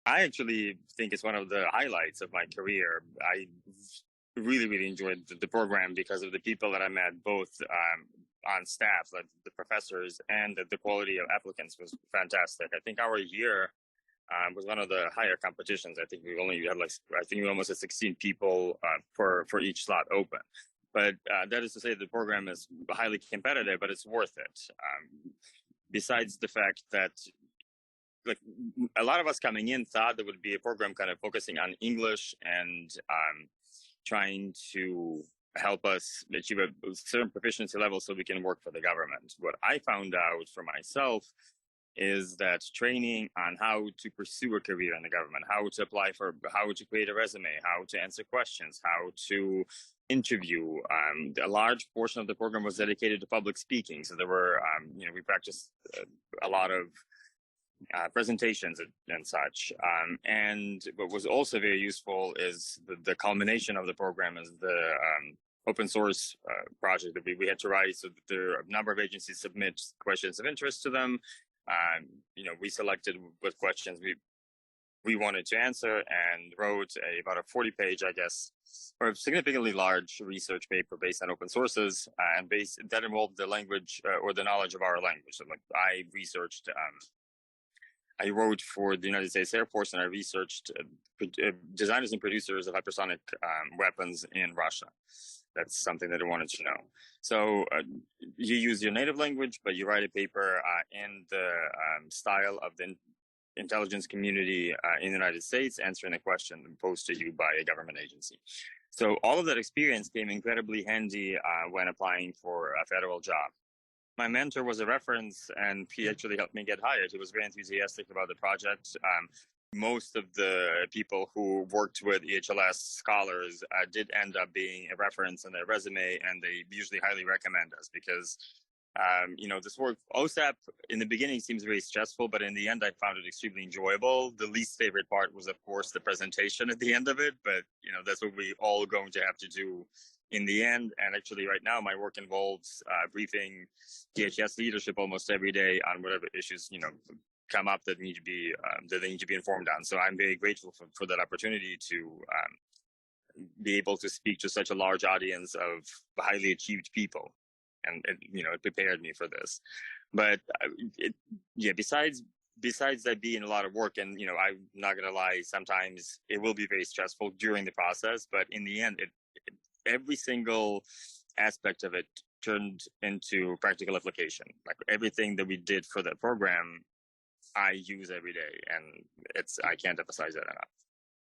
I actually think it's one of the highlights of my career. I really enjoyed the program because of the people that I met, both on staff, like the professors, and the quality of applicants was fantastic. I think our year was one of the higher competitions. I think we only had we almost had 16 people for each slot open. But that is to say, the program is highly competitive, but it's worth it. Besides the fact that, like, a lot of us coming in thought there would be a program kind of focusing on English and trying to help us achieve a certain proficiency level so we can work for the government. What I found out for myself is that training on how to pursue a career in the government, how to apply for, how to create a resume, how to answer questions, how to interview. A large portion of the program was dedicated to public speaking. So there were, we practiced a lot of presentations and such. And what was also very useful is the culmination of the program is the open source project that we had to write. So that there are a number of agencies submit questions of interest to them. We selected what questions we wanted to answer and wrote about a 40-page, I guess, or a significantly large research paper based on open sources, and that involved the language or the knowledge of our language. So, like, I researched. I wrote for the United States Air Force, and I researched designers and producers of hypersonic weapons in Russia. That's something that I wanted to know. So you use your native language, but you write a paper in the style of the intelligence community in the United States, answering a question posed to you by a government agency. So all of that experience came incredibly handy when applying for a federal job. My mentor was a reference, and he actually helped me get hired. He was very enthusiastic about the project. Most of the people who worked with EHLS scholars did end up being a reference in their resume, and they usually highly recommend us because, this work, OSAP, in the beginning seems very stressful, but in the end, I found it extremely enjoyable. The least favorite part was, of course, the presentation at the end of it, but, that's what we all going to have to do in the end. And actually right now my work involves briefing DHS leadership almost every day on whatever issues come up that need to be informed on. So I'm very grateful for that opportunity to be able to speak to such a large audience of highly achieved people, and it prepared me for this. But besides that being a lot of work, and I'm not gonna lie, sometimes it will be very stressful during the process, but in the end every single aspect of it turned into practical application. Like, everything that we did for the program, I use every day, and I can't emphasize that enough.